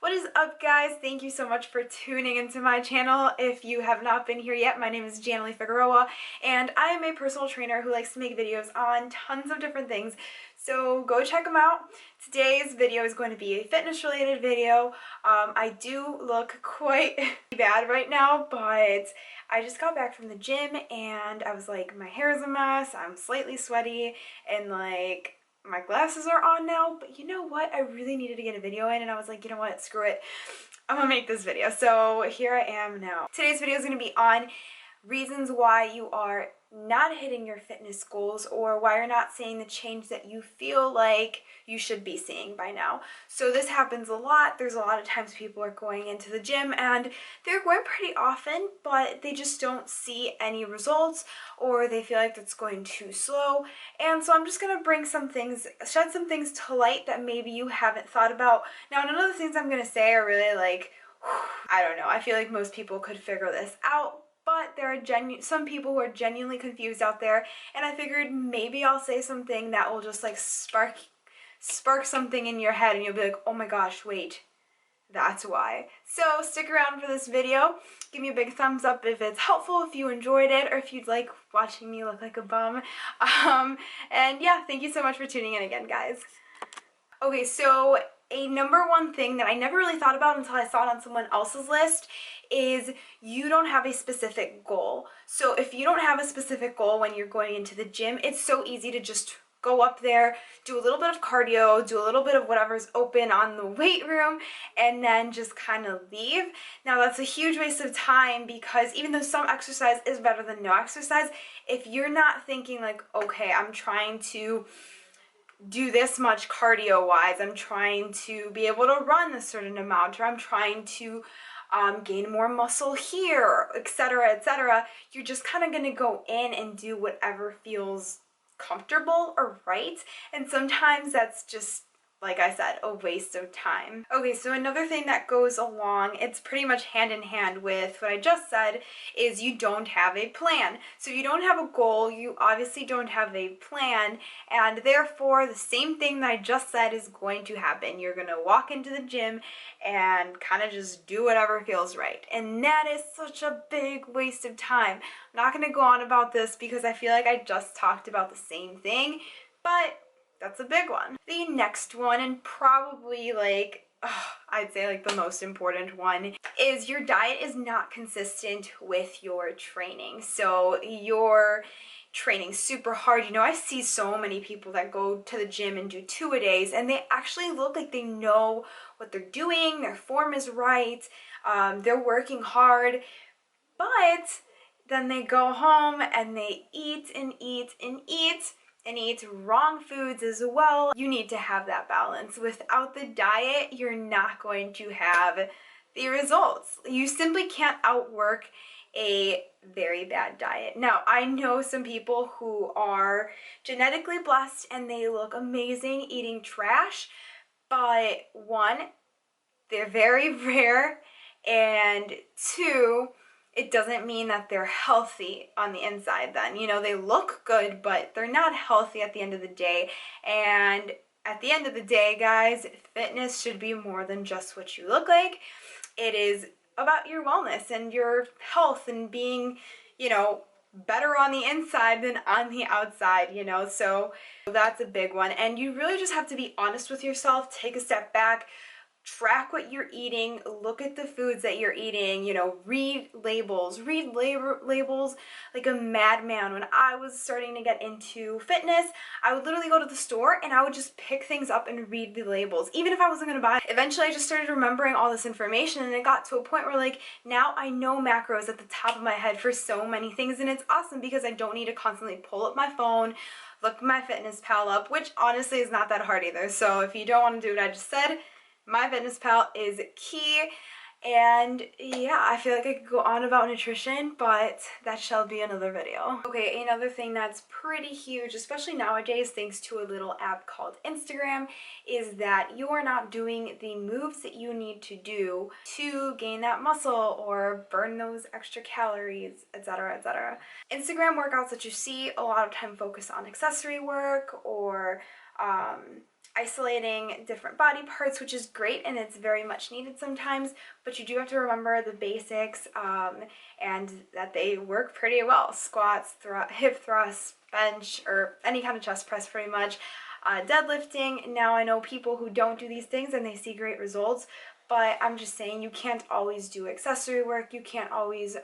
What is up, guys? Thank you so much for tuning into my channel. If you have not been here yet, my name is Jannelly and I am a personal trainer who likes to make videos on tons of different things. So go check them out. Today's video is going to be a fitness related video. I do look quite bad right now, but I just got back from the gym and I was like, my hair is a mess, I'm slightly sweaty, and like my glasses are on now, but you know what? I really needed to get a video in and I was like, you know what? Screw it. I'm gonna make this video. So here I am now. Today's video is gonna be on reasons why you are not hitting your fitness goals or why you're not seeing the change that you feel like you should be seeing by now. So this happens a lot. There's a lot of times people are going into the gym and they're going pretty often, but they just don't see any results or they feel like it's going too slow. And so I'm just going to bring some things, shed some things to light that maybe you haven't thought about. Now, none of the things I'm going to say are really like, I don't know. I feel like most people could figure this out. But there are some people who are genuinely confused out there, and I figured maybe I'll say something that will just like spark something in your head and you'll be like, oh my gosh, wait, that's why. So stick around for this video. Give me a big thumbs up if it's helpful, if you enjoyed it, or if you'd like watching me look like a bum. And yeah, thank you so much for tuning in again, guys. Okay, so a number one thing that I never really thought about until I saw it on someone else's list is you don't have a specific goal. So if you don't have a specific goal when you're going into the gym, it's so easy to just go up there, do a little bit of cardio, do a little bit of whatever's open on the weight room, and then just kind of leave. Now that's a huge waste of time because even though some exercise is better than no exercise, if you're not thinking like, okay, I'm trying to do this much cardio wise, I'm trying to be able to run a certain amount, or I'm trying to gain more muscle here, etc., etc., you're just kind of going to go in and do whatever feels comfortable or right, and sometimes that's just, like I said, a waste of time. Okay, so another thing that goes along, it's pretty much hand in hand with what I just said, is you don't have a plan. So you don't have a goal, you obviously don't have a plan, and therefore the same thing that I just said is going to happen. You're gonna walk into the gym and kind of just do whatever feels right. And that is such a big waste of time. I'm not gonna go on about this because I feel like I just talked about the same thing, but that's a big one. The next one, and probably like, I'd say like the most important one, is your diet is not consistent with your training. So you're training super hard. You know, I see so many people that go to the gym and do 2-a-days and they actually look like they know what they're doing, their form is right, they're working hard, but then they go home and they eat and eat and eat and eat wrong foods as well. You need to have that balance. Without the diet, you're not going to have the results. You simply can't outwork a very bad diet. Now, I know some people who are genetically blessed and they look amazing eating trash, but one, they're very rare, and two, it doesn't mean that they're healthy on the inside then. You know, they look good, but they're not healthy at the end of the day. And at the end of the day, guys, fitness should be more than just what you look like. It is about your wellness and your health and being, you know, better on the inside than on the outside, you know. So that's a big one. And you really just have to be honest with yourself, take a step back, track what you're eating, look at the foods that you're eating, you know, read labels like a madman. When I was starting to get into fitness, I would literally go to the store and I would just pick things up and read the labels, even if I wasn't going to buy it. Eventually I just started remembering all this information and it got to a point where like now I know macros at the top of my head for so many things, and it's awesome because I don't need to constantly pull up my phone, look my fitness pal up, which honestly is not that hard either. So if you don't want to do what I just said, MyFitnessPal is key. And yeah, I feel like I could go on about nutrition, but that shall be another video. Okay, another thing that's pretty huge, especially nowadays thanks to a little app called Instagram, is that you are not doing the moves that you need to do to gain that muscle or burn those extra calories, etc., etc. Instagram workouts that you see a lot of time focus on accessory work or isolating different body parts, which is great and it's very much needed sometimes, but you do have to remember the basics, and that they work pretty well. Squats, hip thrusts, bench, or any kind of chest press pretty much. Deadlifting, now I know people who don't do these things and they see great results, but I'm just saying you can't always do accessory work. You can't always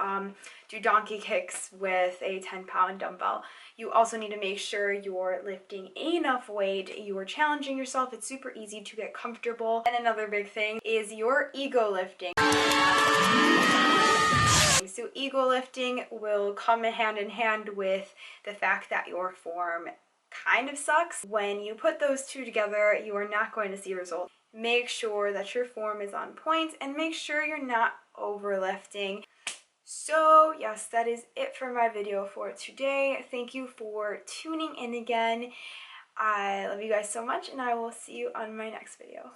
do donkey kicks with a 10-pound dumbbell. You also need to make sure you're lifting enough weight, you're challenging yourself. It's super easy to get comfortable. And another big thing is your ego lifting. So ego lifting will come hand in hand with the fact that your form kind of sucks. When you put those two together, you are not going to see results. Make sure that your form is on point and make sure you're not overlifting. So yes, that is it for my video for today. Thank you for tuning in again. I love you guys so much and I will see you on my next video.